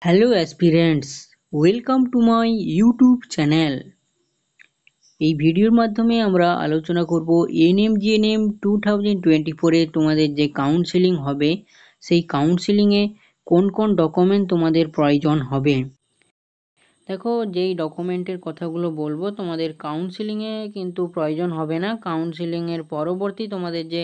Hello aspirants, welcome to my YouTube channel. এই ভিডিওর মাধ্যমে আমরা আলোচনা করব এনএমজিএনএম 2024-এ তোমাদের যে কাউন্সেলিং হবে সেই কাউন্সেলিংয়ে কোন কোন ডকুমেন্ট তোমাদের প্রয়োজন হবে। দেখো, যেই ডকুমেন্টের কথাগুলো বলবো তোমাদের কাউন্সেলিংয়ে কিন্তু প্রয়োজন হবে না। কাউন্সেলিংয়ের পরবর্তী তোমাদের যে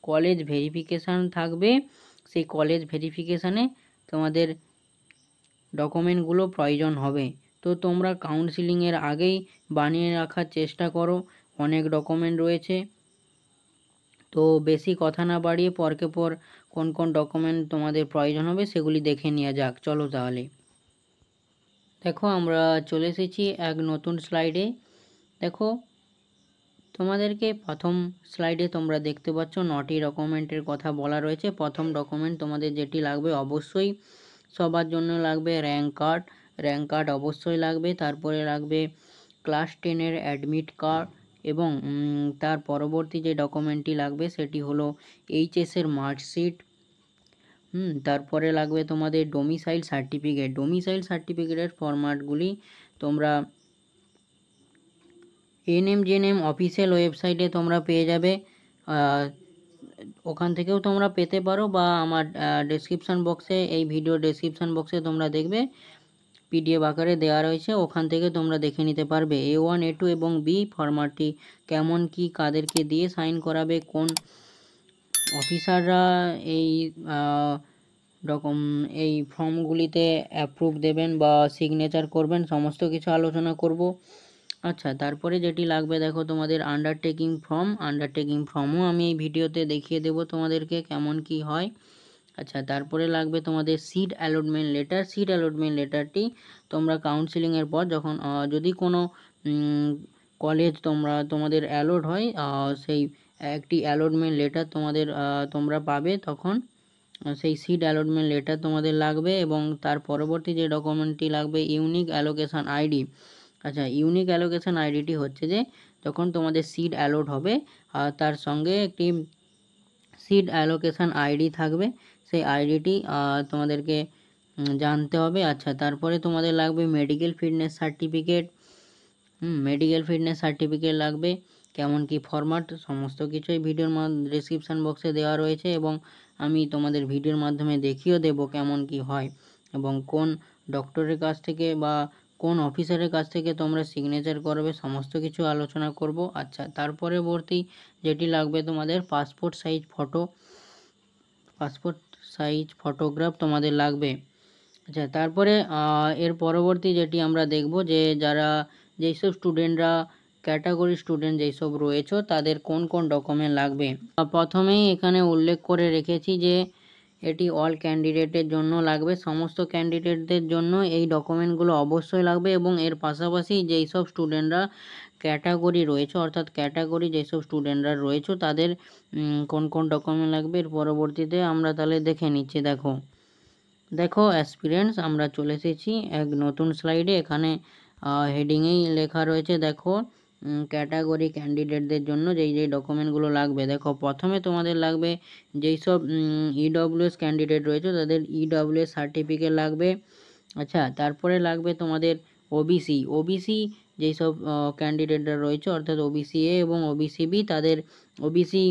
কলেজ ভেরিফিকেশান থাকবে সেই কলেজ ভেরিফিকেশানে তোমাদের ডকুমেন্টগুলো প্রয়োজন হবে। তো তোমরা কাউন্সেলিংয়ের আগেই বানিয়ে রাখার চেষ্টা করো, অনেক ডকুমেন্ট রয়েছে। তো বেশি কথা না বাড়িয়ে পরকে পর কোন কোন ডকুমেন্ট তোমাদের প্রয়োজন হবে সেগুলি দেখে নেওয়া যাক। চলো তাহলে দেখো, আমরা চলে এসেছি এক নতুন স্লাইডে। দেখো, তোমাদেরকে প্রথম স্লাইডে তোমরা দেখতে পাচ্ছ 9টি ডকুমেন্টের কথা বলা রয়েছে। প্রথম ডকুমেন্ট তোমাদের যেটি লাগবে, অবশ্যই সবার জন্য লাগবে র্যাঙ্ক কার্ড অবশ্যই লাগবে। তারপরে লাগবে ক্লাস 10-এর অ্যাডমিট কার্ড এবং তার পরবর্তী যে ডকুমেন্টটি লাগবে সেটি হলো এইচএসের মার্কশিট। তারপরে লাগবে তোমাদের ডোমিসাইল সার্টিফিকেটের ফরম্যাটগুলি তোমরা এনএমজিএনএম অফিসিয়াল ওয়েবসাইটে তোমরা পেয়ে যাবে। ওখান থেকেও তোমরা পেতে পারো বা আমার ডেসক্রিপশান বক্সে, এই ভিডিও ডেসক্রিপশান বক্সে তোমরা দেখবে পিডিএফ আকারে দেওয়া রয়েছে, ওখান থেকে তোমরা দেখে নিতে পারবে। A1 A2 এবং বি ফরম্যাটটি কেমন কি কাদেরকে দিয়ে সাইন করাবে, কোন অফিসাররা এই ফর্মগুলিতে অ্যাপ্রুভ দেবেন বা সিগনেচার করবেন, সমস্ত কিছু আলোচনা করব। আচ্ছা, তারপরে যেটি লাগবে দেখো তোমাদের আন্ডারটেকিং ফর্মও আমি এই ভিডিওতে দেখিয়ে দেব তোমাদেরকে কেমন কি হয়। আচ্ছা, তারপরে লাগবে তোমাদের সিট অ্যালটমেন্ট লেটারটি তোমরা কাউন্সেলিংয়ের পর যখন যদি কোনো কলেজ তোমাদের অ্যালট হয়, সেই একটি অ্যালটমেন্ট লেটার তোমরা পাবে, তখন সেই সিট অ্যালটমেন্ট লেটার তোমাদের লাগবে। এবং তার পরবর্তী যে ডকুমেন্টটি লাগবে ইউনিক অ্যালোকেশন আইডি। আচ্ছা, ইউনিক অ্যালোকেশন আইডিটি হচ্ছে যে যখন তোমাদের সিট অ্যালট হবে তার সঙ্গে একটি সিট অ্যালোকেশন আইডি থাকবে, সেই আইডিটি তোমাদেরকে জানতে হবে। আচ্ছা, তারপরে তোমাদের লাগবে মেডিকেল ফিটনেস সার্টিফিকেট লাগবে। কেমন কি ফরম্যাট সমস্ত কিছুই ভিডিওর ডেসক্রিপশান বক্সে দেওয়া রয়েছে এবং আমি তোমাদের ভিডিওর মাধ্যমে দেখিয়েও দেব কেমন কি হয় এবং কোন ডক্টরের কাছ থেকে বা কোন অফিসারের কাছ থেকে তোমরা সিগনেচার করবে, সমস্ত কিছু আলোচনা করব। আচ্ছা, তারপরে যেটি লাগবে তোমাদের পাসপোর্ট সাইজ ফটোগ্রাফ তোমাদের লাগবে। আচ্ছা, তারপরে এর পরবর্তী যেটি আমরা দেখব যে যেসব স্টুডেন্টরা ক্যাটাগরি স্টুডেন্ট যেসব রয়েছে তাদের কোন কোন ডকুমেন্ট লাগবে। প্রথমেই এখানে উল্লেখ করে রেখেছি যে এটি অল ক্যান্ডিডেটের জন্য লাগবে, সমস্ত ক্যান্ডিডেটদের জন্য এই ডকুমেন্টগুলো অবশ্যই লাগবে। এবং এর পাশাপাশি যেই সব স্টুডেন্টরা ক্যাটাগরি রয়েছে, অর্থাৎ ক্যাটাগরি যেসব স্টুডেন্টরা রয়েছে তাদের কোন কোন ডকুমেন্ট লাগবে এর পরবর্তীতে আমরা তাহলে দেখে নিচ্ছি। দেখো অ্যাসপিরেন্টস, আমরা চলে এসেছি এক নতুন স্লাইডে। এখানে হেডিংয়েই লেখা রয়েছে, দেখো ক্যাটাগরি ক্যান্ডিডেটদের জন্য যেই ডকুমেন্টগুলো লাগবে। দেখো, প্রথমে তোমাদের লাগবে যেই সব ইডব্লিউএস ক্যান্ডিডেট রয়েছে তাদের ইডব্লিউএস সার্টিফিকেট লাগবে। আচ্ছা, তারপরে লাগবে তোমাদের ওবিসি যেই সব ক্যান্ডিডেটরা রয়েছে, অর্থাৎ ওবিসি এ এবং ওবিসি বি, তাদের ওবিসি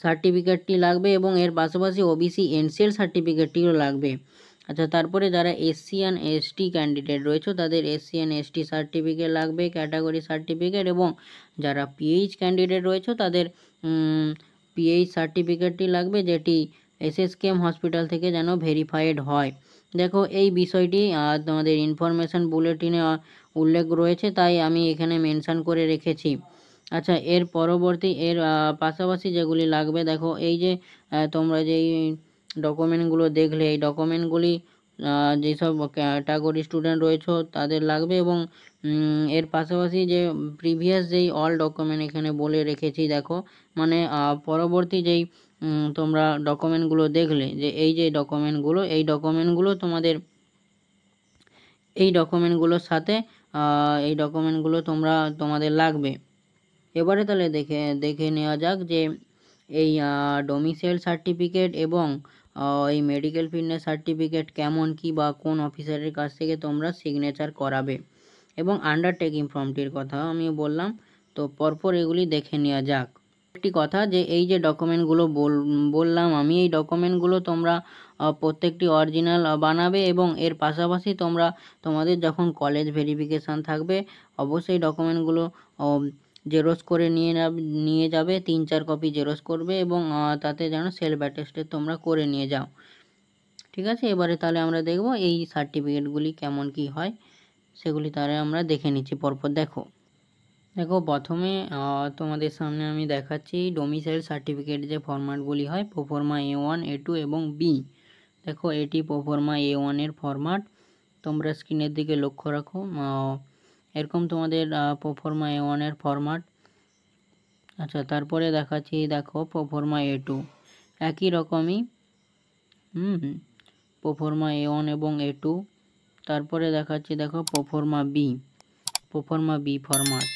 সার্টিফিকেটটি লাগবে এবং এর পাশাপাশি ওবিসি এনসিএল সার্টিফিকেটটিও লাগবে। আচ্ছা, তারপরে যারা এসসি অ্যান্ড এসটি ক্যান্ডিডেট রয়েছে তাদের এসসি অ্যান্ড এসটি সার্টিফিকেট লাগবে, ক্যাটাগরি সার্টিফিকেট। এবং যারা পিএইচ ক্যান্ডিডেট রয়েছে তাদের পিএইচ সার্টিফিকেটটি লাগবে, যেটি এসএসকেএম হসপিটাল থেকে যেন ভেরিফাইড হয়। দেখো, এই বিষয়টি তোমাদের ইনফরমেশান বুলেটিনে উল্লেখ রয়েছে, তাই আমি এখানে মেনশান করে রেখেছি। আচ্ছা, এর পাশাপাশি যেগুলি লাগবে, দেখো এই যে তোমরা যেই ডকুমেন্টগুলো দেখলে এই ডকুমেন্টগুলি যেসব ক্যাটাগরি স্টুডেন্ট রয়েছে তাদের লাগবে। এবং এর পাশাপাশি যে প্রিভিয়াস যেই অল ডকুমেন্ট এখানে বলে রেখেছি, দেখো মানে পরবর্তী যেই তোমরা ডকুমেন্টগুলো দেখলে যে এই ডকুমেন্টগুলো এই ডকুমেন্টগুলোর সাথে এই ডকুমেন্টগুলো তোমাদের লাগবে। এবারে তাহলে দেখে নেওয়া যাক যে এই ডোমিসাইল সার্টিফিকেট এবং এই মেডিকেল ফিটনেস সার্টিফিকেট কেমন কি বা কোন অফিসারের কাছ থেকে তোমরা সিগনেচার করাবে, এবং আন্ডারটেকিং ফর্মটির কথা আমি বললাম। তো পরপর এগুলি দেখে নেওয়া যাক। একটি কথা যে এই যে ডকুমেন্টগুলো বললাম আমি, এই ডকুমেন্টগুলো তোমরা প্রত্যেকটি অরিজিনাল বানাবে, এবং এর পাশাপাশি তোমরা তোমাদের যখন কলেজ ভেরিফিকেশান থাকবে অবশ্যই ডকুমেন্টগুলো জেরক্স করে নিয়ে যাবে, 3-4 কপি জেরক্স করবে, এবং তাতে যেন সেলফ অ্যাটেস্টেড তোমরা করে নিয়ে যাও। ঠিক আছে, এবারে তাহলে আমরা দেখব এই সার্টিফিকেটগুলি কেমন কি হয়, সেগুলি তাহলে আমরা দেখে নিচ্ছি পরপর। দেখো প্রথমে তোমাদের সামনে আমি দেখাচ্ছি ডোমিসাইল সার্টিফিকেট যে ফরম্যাটগুলি হয়, প্রোফর্মা A1, A2 এবং বি। দেখো এটি প্রোফর্মা A1 এর ফরম্যাট, তোমরা স্ক্রিনের দিকে লক্ষ্য রাখো। এরকম তোমাদের প্রোফর্মা A1 এর ফরম্যাট। আচ্ছা, তারপরে দেখাচ্ছি দেখো প্রোফর্মা A2, একই রকমই প্রোফর্মা A1 এবং A2। তারপরে দেখাচ্ছি দেখো প্রোফর্মা বি ফরম্যাট।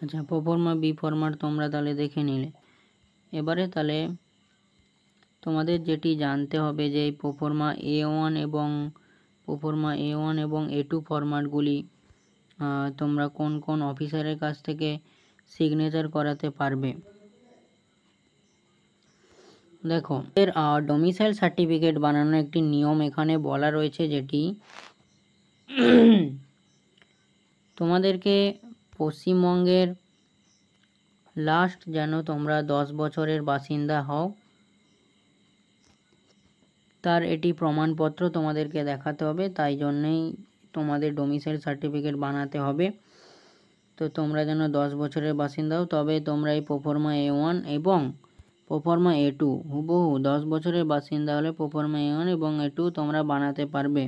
আচ্ছা, প্রোফর্মা বি ফরম্যাট তোমরা তাহলে দেখে নিলে। এবারে তাহলে তোমাদের যেটি জানতে হবে যে এই প্রোফর্মা A1 এবং A2 ফরম্যাটগুলি তোমরা কোন কোন অফিসারের কাছ থেকে সিগনেচার করাতে পারবে। দেখো এর ডোমিসাইল সার্টিফিকেট বানানোর একটি নিয়ম এখানে বলা রয়েছে, যেটি তোমাদেরকে পশ্চিমবঙ্গের লাস্ট যেন তোমরা 10 বছরের বাসিন্দা হও, তার এটি প্রমাণপত্র তোমাদেরকে দেখাতে হবে। তাই জন্যেই তোমাদের ডোমিসাইল সার্টিফিকেট বানাতে হবে। তো তোমরা যেন 10 বছরের বাসিন্দা হও, তবে তোমরা এই প্রোফর্মা A1 এবং প্রোফর্মা A2 হুবহু 10 বছরের বাসিন্দা হলে প্রোফর্মা A1 এবং A2 তোমরা বানাতে পারবে।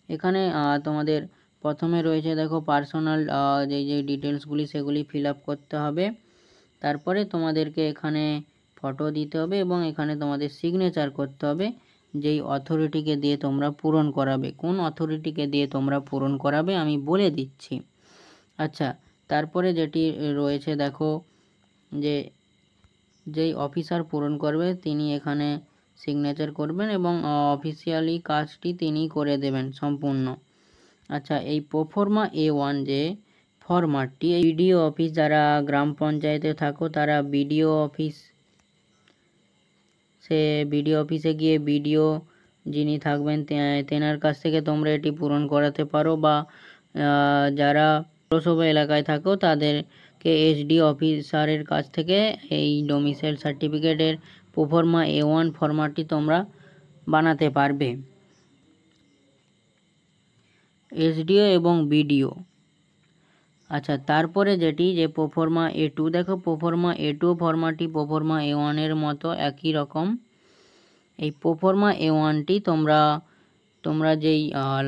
এখানে তোমাদের প্রথমে রয়েছে দেখো পার্সোনাল যে ডিটেলসগুলি সেগুলি ফিল আপ করতে হবে। তারপরে তোমাদেরকে এখানে ফটো দিতে হবে, এবং এখানে তোমাদের সিগনেচার করতে হবে যেই অথরিটিকে দিয়ে তোমরা পূরণ করাবে। কোন অথরিটিকে দিয়ে তোমরা পূরণ করাবে আমি বলে দিচ্ছি। আচ্ছা, তারপরে যেটি রয়েছে দেখো যে যেই অফিসার পূরণ করবে তিনি এখানে সিগনেচার করবেন, এবং অফিসিয়ালি কাজটি তিনি করে দেবেন সম্পূর্ণ। আচ্ছা, এই প্রোফর্মা A1 যে ফরম্যাটটি, এই বিডিও অফিস, যারা গ্রাম পঞ্চায়েতে থাকো তারা বিডিও অফিসে গিয়ে বিডিও যিনি থাকবেন তেনার কাছ থেকে তোমরা এটি পূরণ করাতে পারো, বা যারা পৌরসভা এলাকায় থাকো তাদেরকে SD অফিসারের কাছ থেকে এই ডোমিসাইল সার্টিফিকেটের প্রোফর্মা A1 ফরম্যাটটি তোমরা বানাতে পারবে, SDO এবং BDO। আচ্ছা, তারপরে যেটি যে প্রোফর্মা A2, দেখো প্রোফর্মা A2 ফরম্যাটটি প্রোফর্মা A1 এর মতো একই রকম। এই প্রোফর্মা A1টি তোমরা যেই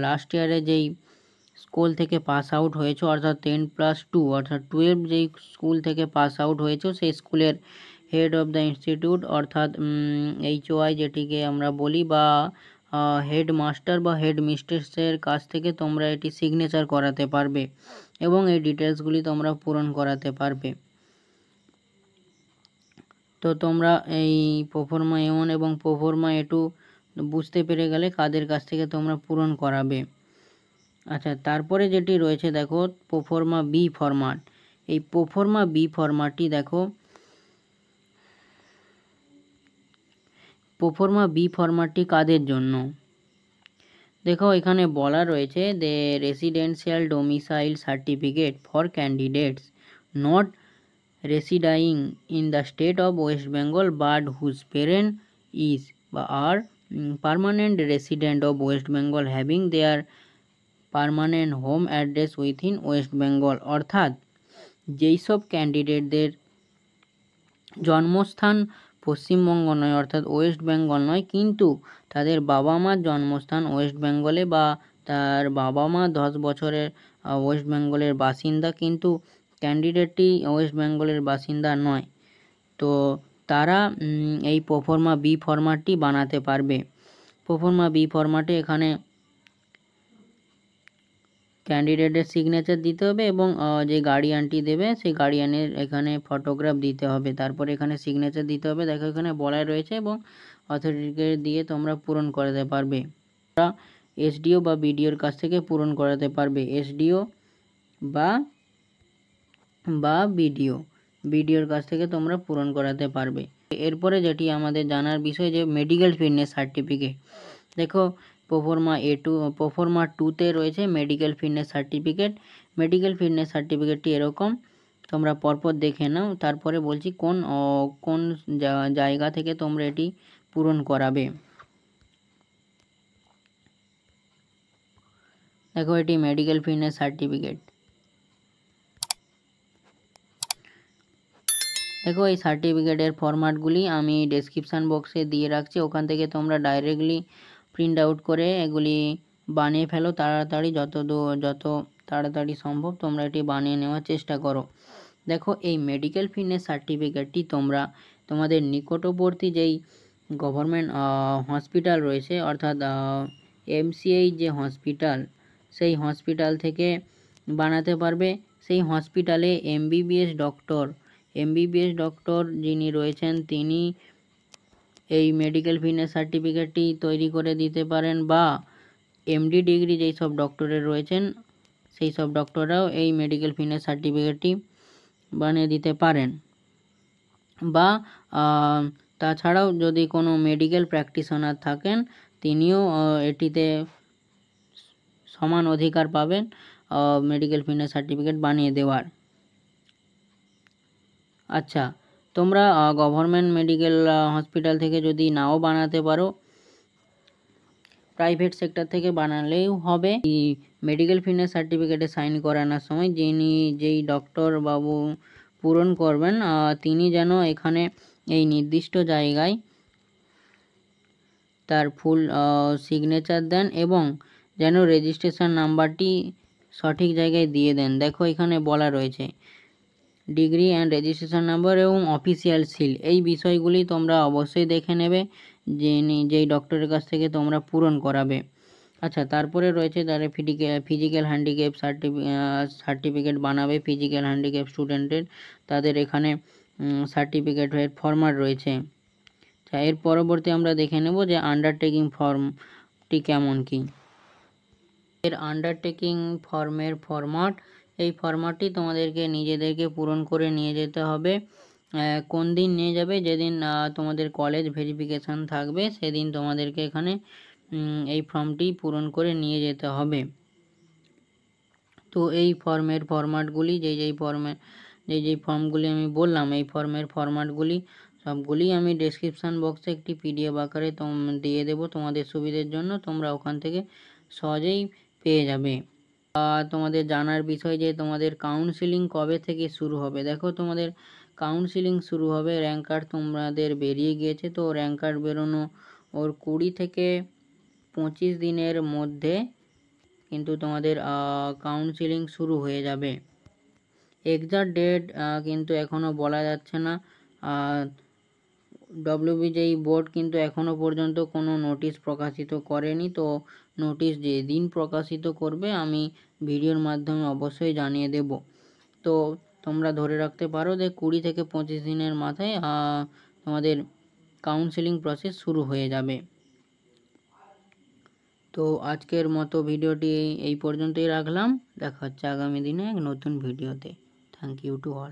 লাস্ট ইয়ারে যেই স্কুল থেকে পাস আউট হয়েছো, অর্থাৎ 10+2 অর্থাৎ 12 যেই স্কুল থেকে পাস আউট হয়েছো, সেই স্কুলের হেড অফ দ্য ইনস্টিটিউট অর্থাৎ HOI যেটিকে আমরা বলি, বা হেডমাস্টার বা হেড মিস্ট্রেসের কাছ থেকে তোমরা এটি সিগনেচার করাতে পারবে, এবং এই ডিটেলসগুলি তোমরা পূরণ করাতে পারবে। তো তোমরা এই প্রোফর্মা A1 এবং প্রোফর্মা A2 বুঝতে পেরে গেলে কাদের কাছ থেকে তোমরা পূরণ করাবে। আচ্ছা, তারপরে যেটি রয়েছে দেখো প্রোফর্মা বি ফরম্যাট। এই প্রোফর্মা বি ফরম্যাটটি দেখো, প্রোফর্মা বি ফরম্যাটটি কাদের জন্য দেখো এখানে বলা রয়েছে, the residential domicile certificate for candidates not residing in the state of West Bengal but whose parent is বা are permanent resident of West Bengal having their permanent home address within West Bengal। অর্থাৎ যেই সব ক্যান্ডিডেটদের জন্মস্থান পশ্চিমবঙ্গ নয়, অর্থাৎ West Bengal নয়, কিন্তু তাদের বাবা মার জন্মস্থান ওয়েস্ট বেঙ্গলে, বা তার বাবা মা 10 বছরের ওয়েস্ট বেঙ্গলের বাসিন্দা, কিন্তু ক্যান্ডিডেটটি ওয়েস্ট বেঙ্গলের বাসিন্দা নয়, তো তারা এই প্রোফর্মা বি ফরম্যাটটি বানাতে পারবে। প্রোফর্মা বি ফরম্যাটে এখানে ক্যান্ডিডেটের সিগনেচার দিতে হবে এবং যে গার্ডিয়ানটি দেবে সেই গার্ডিয়ানের এখানে ফটোগ্রাফ দিতে হবে। তারপরে এখানে সিগনেচার দিতে হবে। দেখো এখানে বলাই রয়েছে এবং অথরিটিকে দিয়ে তোমরা পূরণ করাতে পারবে। এসডিও বা বিডিওর কাছ থেকে পূরণ করাতে পারবে। এসডিও বা বিডিওর কাছ থেকে তোমরা পূরণ করাতে পারবে। এরপরে যেটি আমাদের জানার বিষয় যে মেডিকেল ফিটনেস সার্টিফিকেট। দেখো প্রোফর্মা 2তে রয়েছে medical fitness certificate. Medical fitness সার্টিফিকেটটি এরকম, তোমরা পরপর দেখে নাও। তারপরে বলছি কোন জায়গা থেকে তোমরা এটি পূরণ করাবে। দেখো এটি মেডিকেল ফিটনেস সার্টিফিকেট। দেখো এই সার্টিফিকেটের ফরম্যাটগুলি আমি ডেসক্রিপশান বক্সে দিয়ে রাখছি, ওখান থেকে তোমরা ডাইরেক্টলি প্রিন্ট আউট করে এগুলি বানিয়ে ফেলো তাড়াতাড়ি, যত তাড়াতাড়ি সম্ভব তোমরা এটি বানিয়ে নেওয়ার চেষ্টা করো। দেখো এই মেডিকেল ফিটনেস সার্টিফিকেটটি তোমরা তোমাদের নিকটবর্তী যেই গভর্নমেন্ট হসপিটাল রয়েছে, অর্থাৎ এমসিএইচ যে হসপিটাল, সেই হসপিটাল থেকে বানাতে পারবে। সেই হসপিটালে এমবিবিএস ডক্টর যিনি রয়েছেন তিনি এই মেডিকেল ফিটনেস সার্টিফিকেটটি তৈরি করে দিতে পারেন, বা এমডি ডিগ্রি যেই সব ডক্টরের রয়েছেন সেই সব ডক্টররাও এই মেডিকেল ফিটনেস সার্টিফিকেটটি বানিয়ে দিতে পারেন। বা তাছাড়াও যদি কোনো মেডিকেল প্র্যাকটিশনার থাকেন তিনিও এটিতে সমান অধিকার পাবেন মেডিকেল ফিটনেস সার্টিফিকেট বানিয়ে দেওয়ার। আচ্ছা, তোমরা গভর্নমেন্ট মেডিকেল হসপিটাল থেকে যদি নাও বানাতে পারো, প্রাইভেট সেক্টর থেকে বানালেও হবে। মেডিকেল ফিটনেস সার্টিফিকেটে সাইন করানোর সময় যেই ডক্টর বাবু পূরণ করবেন তিনি যেন এখানে এই নির্দিষ্ট জায়গায় তার ফুল সিগনেচার দেন এবং যেন রেজিস্ট্রেশন নাম্বারটি সঠিক জায়গায় দিয়ে দেন। দেখো এখানে বলা রয়েছে ডিগ্রি অ্যান্ড রেজিস্ট্রেশন নাম্বার এবং অফিসিয়াল সিল, এই বিষয়গুলি তোমরা অবশ্যই দেখে নেবে যেই ডক্টরের কাছ থেকে তোমরা পূরণ করাবে। আচ্ছা, তারপরে রয়েছে যারা ফিজিক্যাল হ্যান্ডিক্যাপ সার্টিফিকেট বানাবে, ফিজিক্যাল হ্যান্ডিক্যাপ স্টুডেন্টের, তাদের এখানে সার্টিফিকেটের ফরম্যাট রয়েছে। আচ্ছা, এর পরবর্তী আমরা দেখে নেব যে আন্ডারটেকিং ফর্মটি কেমন কি। এর আন্ডারটেকিং ফর্মের ফরম্যাট, এই ফরম্যাটটি তোমাদেরকে নিজেদেরকে পূরণ করে নিয়ে যেতে হবে। কোন দিন নিয়ে যাবে? যেদিন তোমাদের কলেজ ভেরিফিকেশান থাকবে সেদিন তোমাদেরকে এখানে এই ফর্মটি পূরণ করে নিয়ে যেতে হবে। তো এই ফর্মের ফরম্যাটগুলি যেই ফর্মগুলি আমি বললাম, এই ফর্মের ফরম্যাটগুলি সবগুলি আমি ডেসক্রিপশান বক্সে একটি পিডিএফ আকারে দিয়ে দেবো তোমাদের সুবিধের জন্য, তোমরা ওখান থেকে সহজেই পেয়ে যাবে। তোমাদের জানার বিষয় যে তোমাদের কাউন্সিলিং কবে থেকে শুরু হবে। দেখো তোমাদের কাউন্সিলিং শুরু হবে, র্যাঙ্ক কার্ড তোমাদের বেরিয়ে গিয়েছে, তো র্যাঙ্ক কার্ড বেরোনো ওর 20 থেকে 25 দিনের মধ্যে কিন্তু তোমাদের কাউন্সিলিং শুরু হয়ে যাবে। এক্সাক্ট ডেট কিন্তু এখনও বলা যাচ্ছে না। ডব্লিউবিজেই বোর্ড কিন্তু এখনও পর্যন্ত কোনো নোটিশ প্রকাশিত করেনি, তো নোটিশ যেদিন প্রকাশিত করবে আমি ভিডিওর মাধ্যমে অবশ্যই জানিয়ে দেব। তো তোমরা ধরে রাখতে পারো যে 20 থেকে 25 দিনের মাথায় তোমাদের কাউন্সিলিং প্রসেস শুরু হয়ে যাবে। তো আজকের মতো ভিডিওটি এই পর্যন্তই রাখলাম, দেখা হচ্ছে আগামী দিনে এক নতুন ভিডিওতে। Thank you to all.